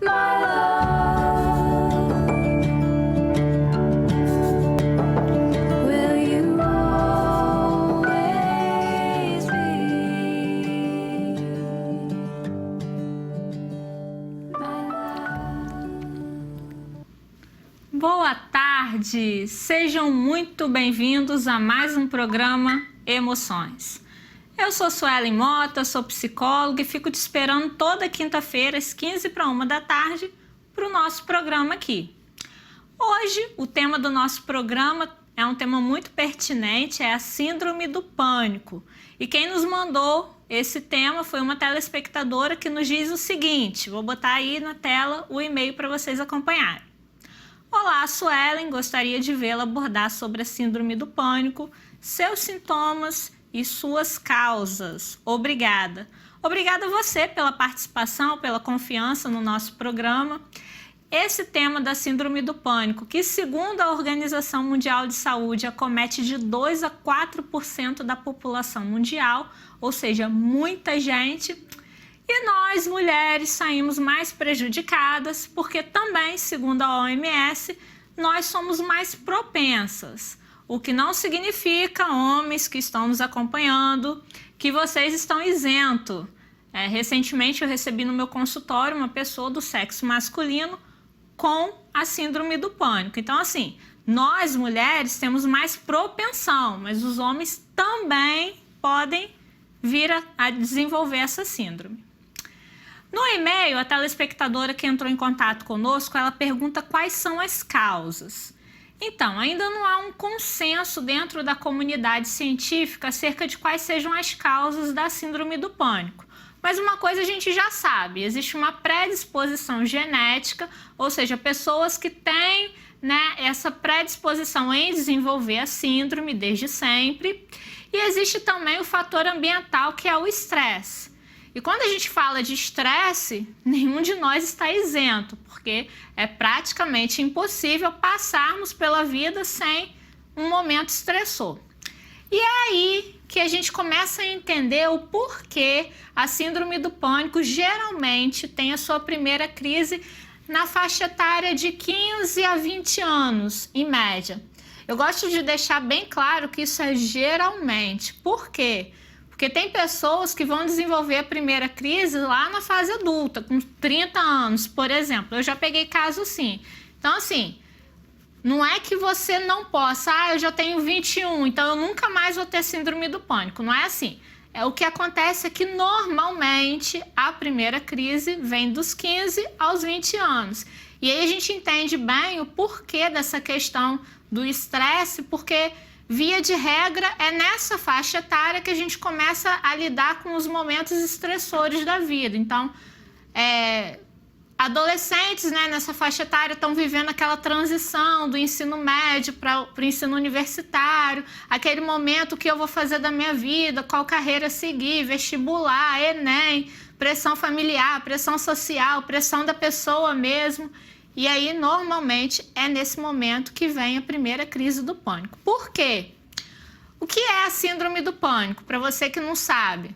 my love. Will you always be my love? Boa tarde! Sejam muito bem-vindos a mais um programa Emoções. Eu sou Suelen Mota, sou psicóloga e fico te esperando toda quinta-feira às 15h45 da tarde para o nosso programa aqui. Hoje, o tema do nosso programa é um tema muito pertinente, é a Síndrome do Pânico. E quem nos mandou esse tema foi uma telespectadora que nos diz o seguinte, vou botar aí na tela o e-mail para vocês acompanharem. Olá, Suelen, gostaria de vê-la abordar sobre a Síndrome do Pânico, seus sintomas e suas causas. Obrigada. Obrigada a você pela participação, pela confiança no nosso programa. Esse tema da Síndrome do Pânico, que segundo a Organização Mundial de Saúde acomete de 2 a 4% da população mundial, ou seja, muita gente. E nós, mulheres, saímos mais prejudicadas porque também, segundo a OMS, nós somos mais propensas. O que não significa, homens que estão nos acompanhando, que vocês estão isentos. Recentemente eu recebi no meu consultório uma pessoa do sexo masculino com a Síndrome do Pânico. Então, assim, nós, mulheres, temos mais propensão, mas os homens também podem vir a desenvolver essa síndrome. No e-mail, a telespectadora que entrou em contato conosco, ela pergunta quais são as causas. Então, ainda não há um consenso dentro da comunidade científica acerca de quais sejam as causas da Síndrome do Pânico. Mas uma coisa a gente já sabe, existe uma predisposição genética, ou seja, pessoas que têm, essa predisposição em desenvolver a síndrome desde sempre. E existe também o fator ambiental, que é o estresse. E quando a gente fala de estresse, nenhum de nós está isento, porque é praticamente impossível passarmos pela vida sem um momento estressor. E é aí que a gente começa a entender o porquê a Síndrome do Pânico geralmente tem a sua primeira crise na faixa etária de 15 a 20 anos, em média. Eu gosto de deixar bem claro que isso é geralmente. Por quê? Porque tem pessoas que vão desenvolver a primeira crise lá na fase adulta, com 30 anos, por exemplo. Eu já peguei caso sim. Então, assim, não é que você não possa, eu já tenho 21, então eu nunca mais vou ter Síndrome do Pânico. Não é assim. O que acontece é que normalmente a primeira crise vem dos 15 aos 20 anos. E aí a gente entende bem o porquê dessa questão do estresse, porque via de regra, é nessa faixa etária que a gente começa a lidar com os momentos estressores da vida. Então, adolescentes, nessa faixa etária estão vivendo aquela transição do ensino médio para o ensino universitário, aquele momento que eu vou fazer da minha vida, qual carreira seguir, vestibular, Enem, pressão familiar, pressão social, pressão da pessoa mesmo. E aí, normalmente, é nesse momento que vem a primeira crise do pânico. Por quê? O que é a Síndrome do Pânico? Para você que não sabe,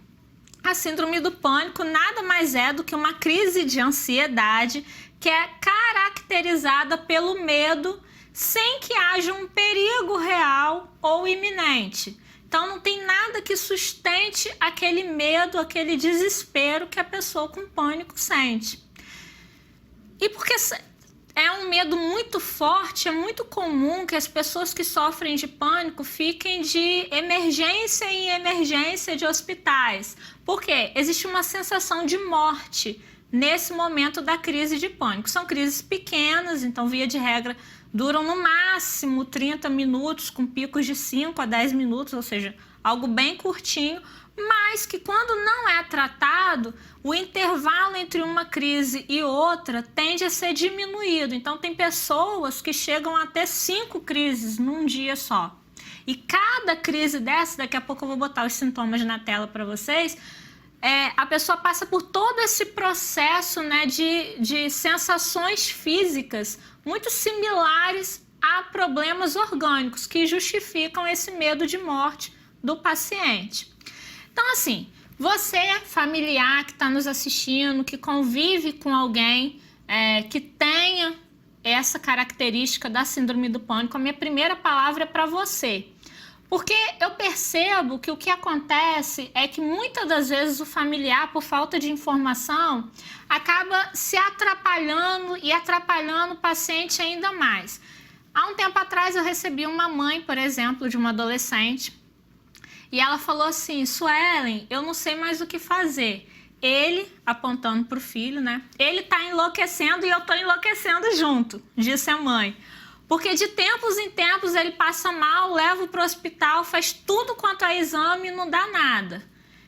a Síndrome do Pânico nada mais é do que uma crise de ansiedade que é caracterizada pelo medo sem que haja um perigo real ou iminente. Então, não tem nada que sustente aquele medo, aquele desespero que a pessoa com pânico sente. E porque é um medo muito forte, é muito comum que as pessoas que sofrem de pânico fiquem de emergência em emergência de hospitais. Por quê? Existe uma sensação de morte nesse momento da crise de pânico. São crises pequenas, então, via de regra, duram no máximo 30 minutos, com picos de 5 a 10 minutos, ou seja, algo bem curtinho, mas que quando não é tratado, o intervalo entre uma crise e outra tende a ser diminuído. Então, tem pessoas que chegam a ter 5 crises num dia só. E cada crise dessa, daqui a pouco eu vou botar os sintomas na tela para vocês, a pessoa passa por todo esse processo de sensações físicas muito similares a problemas orgânicos que justificam esse medo de morte do paciente. Então, assim, você, familiar que está nos assistindo, que convive com alguém que tenha essa característica da síndrome do pânico, a minha primeira palavra é para você. Porque eu percebo que o que acontece é que muitas das vezes o familiar, por falta de informação, acaba se atrapalhando e atrapalhando o paciente ainda mais. Há um tempo atrás eu recebi uma mãe, por exemplo, de uma adolescente, e ela falou assim: Suelen, eu não sei mais o que fazer. Ele, apontando para o filho, né? Ele está enlouquecendo e eu estou enlouquecendo junto, disse a mãe. Porque de tempos em tempos ele passa mal, leva para o hospital, faz tudo quanto é exame e não dá nada.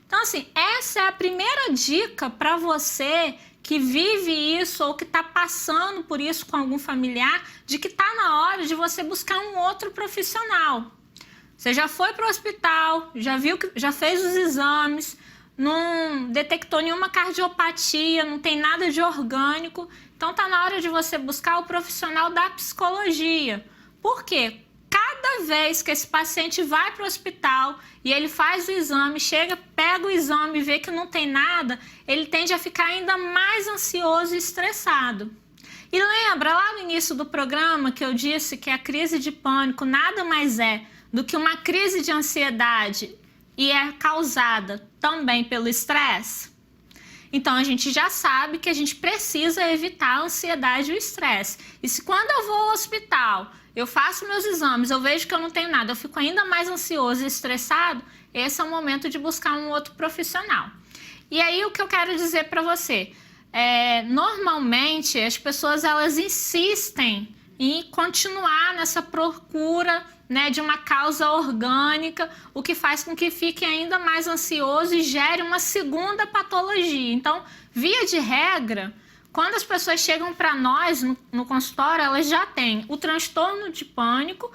Então, assim, essa é a primeira dica para você que vive isso ou que está passando por isso com algum familiar, de que está na hora de você buscar um outro profissional. Você já foi para o hospital, já viu que já fez os exames, não detectou nenhuma cardiopatia, não tem nada de orgânico. Então tá na hora de você buscar o profissional da psicologia. Por quê? Cada vez que esse paciente vai para o hospital e ele faz o exame, chega, pega o exame e vê que não tem nada, ele tende a ficar ainda mais ansioso e estressado. E lembra lá no início do programa que eu disse que a crise de pânico nada mais é do que uma crise de ansiedade e é causada também pelo estresse? Então a gente já sabe que a gente precisa evitar a ansiedade e o estresse. E se quando eu vou ao hospital, eu faço meus exames, eu vejo que eu não tenho nada, eu fico ainda mais ansioso e estressado, esse é o momento de buscar um outro profissional. E aí o que eu quero dizer para você, normalmente as pessoas elas insistem em continuar nessa procura, né, de uma causa orgânica, o que faz com que fique ainda mais ansioso e gere uma segunda patologia. Então, via de regra, quando as pessoas chegam para nós no consultório, elas já têm o transtorno de pânico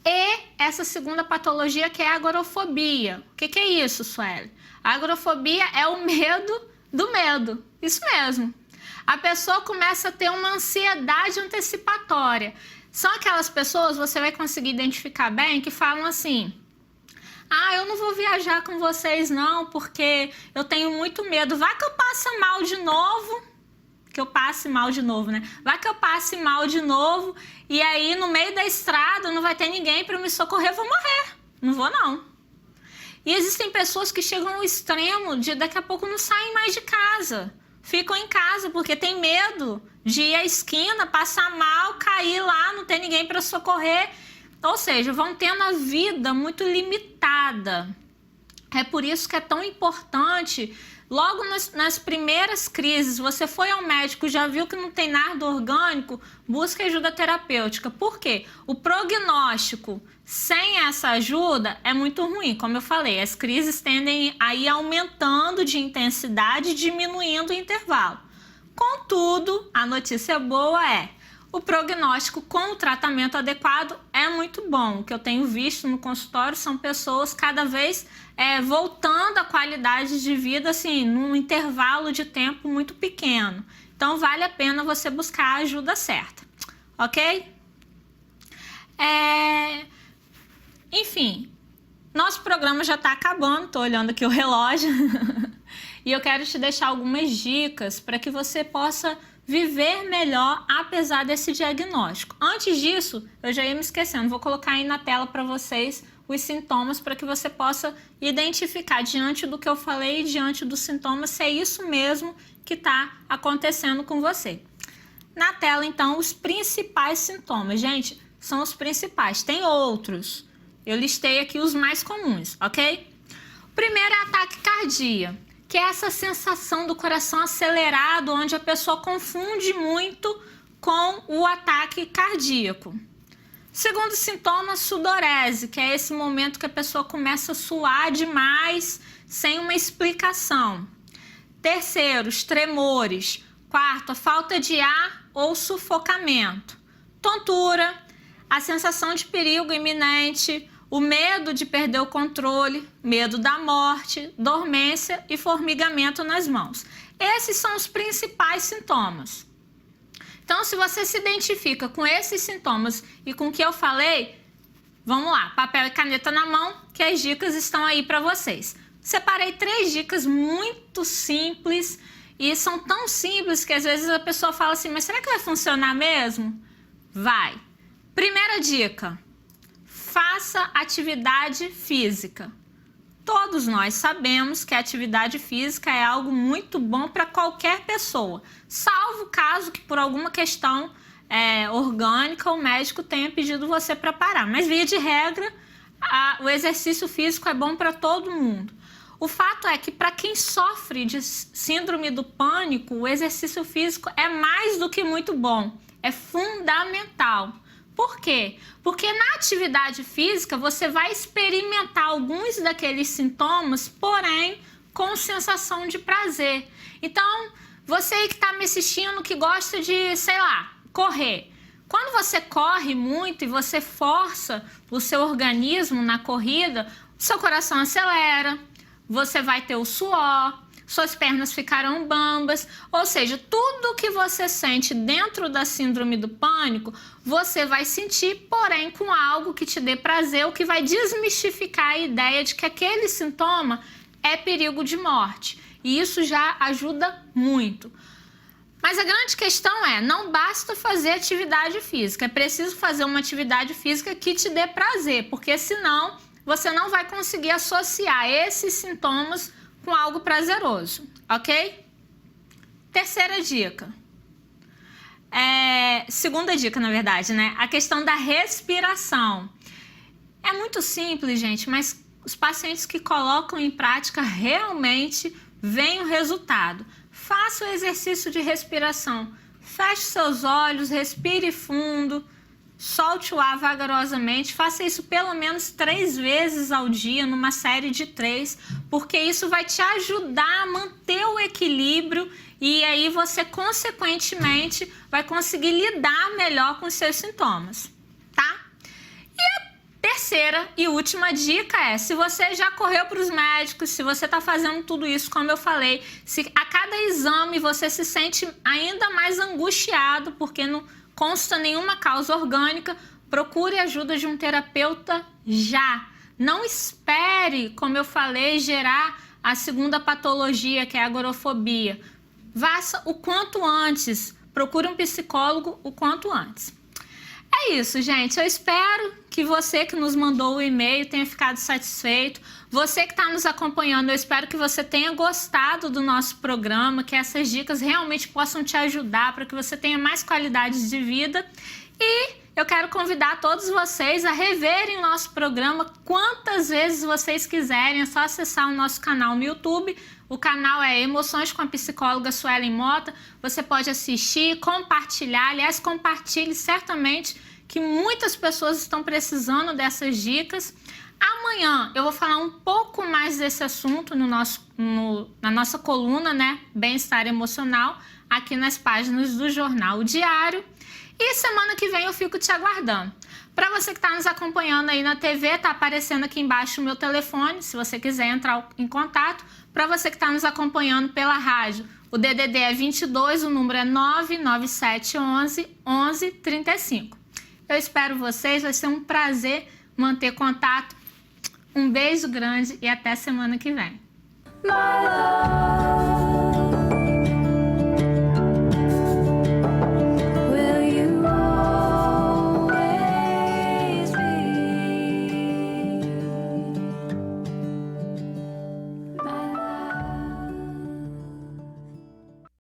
e essa segunda patologia que é a agorafobia. O que é isso, Sueli? A agorafobia é o medo do medo. Isso mesmo. A pessoa começa a ter uma ansiedade antecipatória. São aquelas pessoas, você vai conseguir identificar bem, que falam assim: ah, eu não vou viajar com vocês não, porque eu tenho muito medo. Vai que eu passe mal de novo, né? Vai que eu passe mal de novo e aí no meio da estrada não vai ter ninguém para me socorrer, eu vou morrer. Não vou não. E existem pessoas que chegam ao extremo de daqui a pouco não saem mais de casa. Ficam em casa porque tem medo de ir à esquina, passar mal, cair lá, não ter ninguém para socorrer. Ou seja, vão tendo a vida muito limitada. É por isso que é tão importante, logo nas primeiras crises, você foi ao médico, já viu que não tem nada orgânico, busque ajuda terapêutica. Por quê? O prognóstico sem essa ajuda é muito ruim. Como eu falei, as crises tendem a ir aumentando de intensidade e diminuindo o intervalo. Contudo, a notícia boa é: o prognóstico com o tratamento adequado é muito bom. O que eu tenho visto no consultório são pessoas cada vez voltando à qualidade de vida, assim, num intervalo de tempo muito pequeno. Então, vale a pena você buscar a ajuda certa, ok? Enfim, nosso programa já está acabando, estou olhando aqui o relógio. E eu quero te deixar algumas dicas para que você possa viver melhor apesar desse diagnóstico. Antes disso, eu já ia me esquecendo, vou colocar aí na tela para vocês os sintomas para que você possa identificar diante do que eu falei, diante dos sintomas, se é isso mesmo que está acontecendo com você. Na tela, então, os principais sintomas. Gente, são os principais, tem outros. Eu listei aqui os mais comuns, ok? O primeiro é ataque cardíaco, que é essa sensação do coração acelerado, onde a pessoa confunde muito com o ataque cardíaco. Segundo sintoma, sudorese, que é esse momento que a pessoa começa a suar demais, sem uma explicação. Terceiro, os tremores. Quarto, a falta de ar ou sufocamento. Tontura, a sensação de perigo iminente, o medo de perder o controle, medo da morte, dormência e formigamento nas mãos. Esses são os principais sintomas. Então, se você se identifica com esses sintomas e com o que eu falei, vamos lá, papel e caneta na mão, que as dicas estão aí para vocês. Separei 3 dicas muito simples e são tão simples que às vezes a pessoa fala assim, mas será que vai funcionar mesmo? Vai. Primeira dica, faça atividade física. Todos nós sabemos que a atividade física é algo muito bom para qualquer pessoa, salvo caso que por alguma questão orgânica o médico tenha pedido você para parar. Mas via de regra, o exercício físico é bom para todo mundo. O fato é que para quem sofre de síndrome do pânico, o exercício físico é mais do que muito bom, é fundamental. Por quê? Porque na atividade física você vai experimentar alguns daqueles sintomas, porém com sensação de prazer. Então, você que está me assistindo que gosta de, sei lá, correr. Quando você corre muito e você força o seu organismo na corrida, o seu coração acelera, você vai ter o suor, suas pernas ficarão bambas, ou seja, tudo que você sente dentro da síndrome do pânico, você vai sentir, porém com algo que te dê prazer, o que vai desmistificar a ideia de que aquele sintoma é perigo de morte. E isso já ajuda muito. Mas a grande questão é, não basta fazer atividade física, é preciso fazer uma atividade física que te dê prazer, porque senão você não vai conseguir associar esses sintomas com algo prazeroso, ok? Terceira dica. Segunda dica, na verdade, né? A questão da respiração. É muito simples, gente, mas os pacientes que colocam em prática realmente veem o resultado. Faça o exercício de respiração. Feche seus olhos, respire fundo, solte o ar vagarosamente. Faça isso pelo menos 3 vezes ao dia, numa série de 3, porque isso vai te ajudar a manter o equilíbrio e aí você, consequentemente, vai conseguir lidar melhor com os seus sintomas, tá? E a terceira e última dica é, se você já correu para os médicos, se você está fazendo tudo isso, como eu falei, se a cada exame você se sente ainda mais angustiado, porque não consta nenhuma causa orgânica, procure a ajuda de um terapeuta já. Não espere, como eu falei, gerar a segunda patologia, que é a agorafobia. Faça o quanto antes, procure um psicólogo o quanto antes. É isso, gente. Eu espero que você que nos mandou o e-mail tenha ficado satisfeito. Você que está nos acompanhando, eu espero que você tenha gostado do nosso programa, que essas dicas realmente possam te ajudar para que você tenha mais qualidade de vida. E eu quero convidar todos vocês a reverem o nosso programa quantas vezes vocês quiserem. É só acessar o nosso canal no YouTube. O canal é Emoções com a psicóloga Suelen Mota. Você pode assistir, compartilhar. Aliás, compartilhe certamente que muitas pessoas estão precisando dessas dicas. Amanhã eu vou falar um pouco mais desse assunto na nossa coluna, né? Bem-estar emocional, aqui nas páginas do Jornal Diário. E semana que vem eu fico te aguardando. Para você que está nos acompanhando aí na TV, está aparecendo aqui embaixo o meu telefone, se você quiser entrar em contato. Para você que está nos acompanhando pela rádio, o DDD é 22, o número é 99711 1135. Eu espero vocês, vai ser um prazer manter contato. Um beijo grande e até semana que vem. My love.